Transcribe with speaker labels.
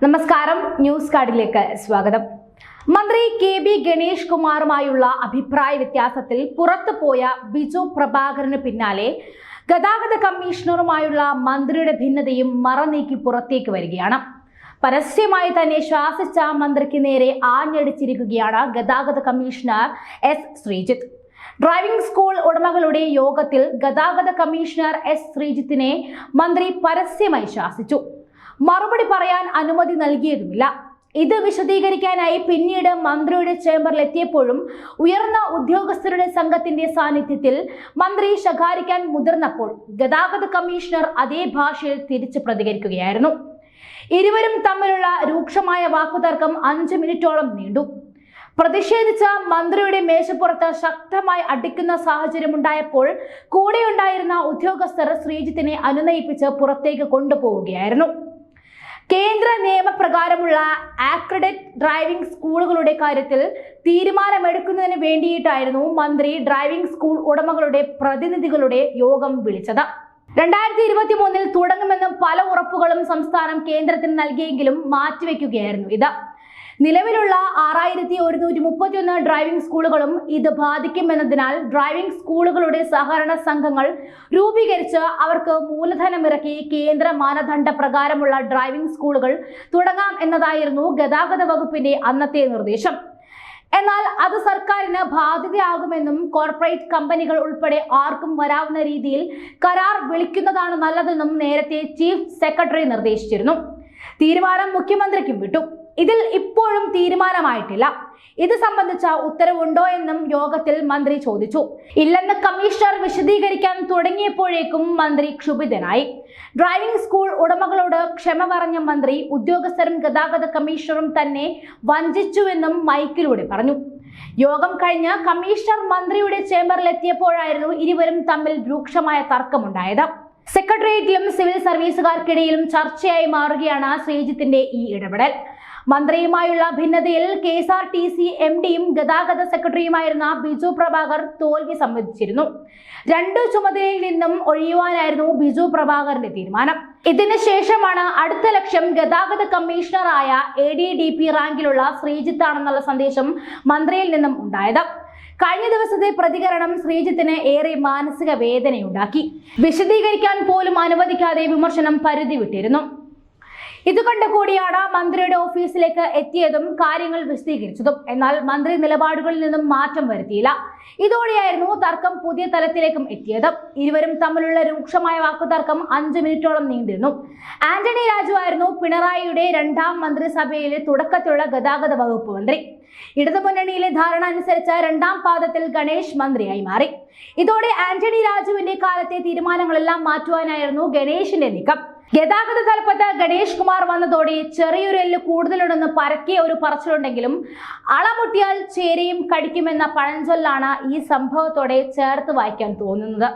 Speaker 1: നമസ്കാരം, ന്യൂസ് കാർഡിലേക്ക് സ്വാഗതം. മന്ത്രി കെ.ബി. ഗണേഷ് കുമാറുമായുള്ള അഭിപ്രായ വ്യത്യാസത്തിൽ പുറത്തുപോയ ബിജു പ്രഭാകരന് പിന്നാലെ ഗതാഗത കമ്മീഷണറുമായുള്ള മന്ത്രിയുടെ ഭിന്നതയും മറനീക്കി പുറത്തേക്ക് വരികയാണ്. പരസ്യമായി തന്നെ ശ്വാസിച്ച മന്ത്രിക്ക് നേരെ ആഞ്ഞടിച്ചിരിക്കുകയാണ് ഗതാഗത commissioner S. Sreejith. Driving school ഉടമകളുടെ യോഗത്തിൽ ഗതാഗത കമ്മീഷണർ എസ്. ശ്രീജിത്തിനെ മന്ത്രി പരസ്യമായി ശാസിച്ചു. മറുപടി പറയാൻ അനുമതി നൽകിയതുമില്ല. ഇത് വിശദീകരിക്കാനായി പിന്നീട് മന്ത്രിയുടെ ചേംബറിൽ എത്തിയപ്പോഴും ഉയർന്ന ഉദ്യോഗസ്ഥരുടെ സംഘത്തിന്റെ സാന്നിധ്യത്തിൽ മന്ത്രി ശകാരിക്കാൻ മുതിർന്നപ്പോൾ ഗതാഗത കമ്മീഷണർ അതേ ഭാഷയിൽ തിരിച്ചു പ്രതികരിക്കുകയായിരുന്നു. ഇരുവരും തമ്മിലുള്ള രൂക്ഷമായ വാക്കുതർക്കം 5 മിനിറ്റോളം നീണ്ടു. പ്രതിഷേധിച്ച മന്ത്രിയുടെ മേശപ്പുറത്ത് ശക്തമായി അടിക്കുന്ന സാഹചര്യമുണ്ടായപ്പോൾ കൂടെയുണ്ടായിരുന്ന ഉദ്യോഗസ്ഥർ ശ്രീജിത്തിനെ അനുനയിപ്പിച്ച് പുറത്തേക്ക് കൊണ്ടുപോവുകയായിരുന്നു. കേന്ദ്ര നിയമപ്രകാരമുള്ള അക്രഡിറ്റഡ് ഡ്രൈവിംഗ് സ്കൂളുകളുടെ കാര്യത്തിൽ തീരുമാനമെടുക്കുന്നതിന് വേണ്ടിയിട്ടായിരുന്നു മന്ത്രി ഡ്രൈവിംഗ് സ്കൂൾ ഉടമകളുടെ പ്രതിനിധികളുടെ യോഗം വിളിച്ചത്. 2023 തുടങ്ങുമെന്നും പല ഉറപ്പുകളും സംസ്ഥാനം കേന്ദ്രത്തിന് നൽകിയെങ്കിലും മാറ്റിവെക്കുകയായിരുന്നു ഇത്. നിലവിലുള്ള 6131 ഡ്രൈവിംഗ് സ്കൂളുകളും ഇത് ബാധിക്കുമെന്നതിനാൽ ഡ്രൈവിംഗ് സ്കൂളുകളുടെ സഹകരണ സംഘങ്ങൾ രൂപീകരിച്ച് അവർക്ക് മൂലധനമിറക്കി കേന്ദ്ര മാനദണ്ഡ പ്രകാരമുള്ള ഡ്രൈവിംഗ് സ്കൂളുകൾ തുടങ്ങാം എന്നതായിരുന്നു ഗതാഗത വകുപ്പിന്റെ അന്നത്തെ നിർദ്ദേശം. എന്നാൽ അത് സർക്കാരിന് ബാധ്യതയാകുമെന്നും കോർപ്പറേറ്റ് കമ്പനികൾ ഉൾപ്പെടെ ആർക്കും വരാവുന്ന രീതിയിൽ കരാർ വിളിക്കുന്നതാണ് നല്ലതെന്നും നേരത്തെ ചീഫ് സെക്രട്ടറി നിർദ്ദേശിച്ചിരുന്നു. തീരുമാനം മുഖ്യമന്ത്രിക്കും വിട്ടു. ഇതിൽ ഇപ്പോഴും തീരുമാനമായിട്ടില്ല. ഇത് സംബന്ധിച്ച ഉത്തരവുണ്ടോ എന്നും യോഗത്തിൽ മന്ത്രി ചോദിച്ചു. ഇല്ലെന്ന് കമ്മീഷണർ വിശദീകരിക്കാൻ തുടങ്ങിയപ്പോഴേക്കും മന്ത്രി ക്ഷുഭിതനായി. ഡ്രൈവിംഗ് സ്കൂൾ ഉടമകളോട് ക്ഷമ പറഞ്ഞ മന്ത്രി ഉദ്യോഗസ്ഥരും ഗതാഗത കമ്മീഷണറും തന്നെ വഞ്ചിച്ചുവെന്നും മൈക്കിലൂടെ പറഞ്ഞു. യോഗം കഴിഞ്ഞ് കമ്മീഷണർ മന്ത്രിയുടെ ചേംബറിൽ എത്തിയപ്പോഴായിരുന്നു ഇരുവരും തമ്മിൽ രൂക്ഷമായ തർക്കമുണ്ടായത്. സെക്രട്ടേറിയറ്റിലും സിവിൽ സർവീസുകാർക്കിടയിലും ചർച്ചയായി മാറുകയാണ് ശ്രീജിത്തിന്റെ ഈ ഇടപെടൽ. മന്ത്രിയുമായുള്ള ഭിന്നതയിൽ KSRTC MDയും ഗതാഗത സെക്രട്ടറിയുമായിരുന്ന ബിജു പ്രഭാകർ തോൽവി സമ്മതിച്ചിരുന്നു. 2 ചുമതലയിൽ നിന്നും ഒഴിയുവാനായിരുന്നു ബിജു പ്രഭാകറിന്റെ തീരുമാനം. ഇതിന് ശേഷമാണ് അടുത്ത ലക്ഷ്യം ഗതാഗത കമ്മീഷണറായ ADDP റാങ്കിലുള്ള ശ്രീജിത്താണെന്നുള്ള സന്ദേശം മന്ത്രിയിൽ നിന്നും ഉണ്ടായത്. കഴിഞ്ഞ ദിവസത്തെ പ്രതികരണം ശ്രീജിത്തിന് ഏറെ മാനസിക വേദനയുണ്ടാക്കി. വിശദീകരിക്കാൻ പോലും അനുവദിക്കാതെ വിമർശനം പരിധി വിട്ടിരുന്നു. ഇതുകൊണ്ട് കൂടിയാണ് മന്ത്രിയുടെ ഓഫീസിലേക്ക് എത്തിയതും കാര്യങ്ങൾ വിശദീകരിച്ചതും. എന്നാൽ മന്ത്രി നിലപാടുകളിൽ നിന്നും മാറ്റം വരുത്തിയില്ല. ഇതോടെയായിരുന്നു തർക്കം പുതിയ തലത്തിലേക്കും എത്തിയത്. ഇരുവരും തമ്മിലുള്ള രൂക്ഷമായ വാക്കുതർക്കം 5 മിനിറ്റോളം നീണ്ടിരുന്നു. ആന്റണി രാജു ആയിരുന്നു പിണറായിയുടെ 2ാം മന്ത്രിസഭയിലെ തുടക്കത്തിലുള്ള ഗതാഗത വകുപ്പ് മന്ത്രി. ഇടതുമുന്നണിയിലെ ധാരണ അനുസരിച്ച് 2ാം പാദത്തിൽ ഗണേഷ് മന്ത്രിയായി മാറി. ഇതോടെ ആന്റണി രാജുവിന്റെ കാലത്തെ തീരുമാനങ്ങളെല്ലാം മാറ്റുവാനായിരുന്നു ഗണേഷിന്റെ നീക്കം. ഗതാഗത തലപ്പത്ത് ഗണേഷ് കുമാർ വന്നതോടെ ചെറിയൊരു എല്ല് കൂടുതലുണ്ടെന്ന് പരക്കിയ ഒരു പറച്ചിലുണ്ടെങ്കിലും അളമുട്ടിയാൽ ചേരയും കടിക്കുമെന്ന പഴഞ്ചൊല്ലാണ് ഈ സംഭവത്തോടെ ചേർത്ത് വായിക്കാൻ തോന്നുന്നത്.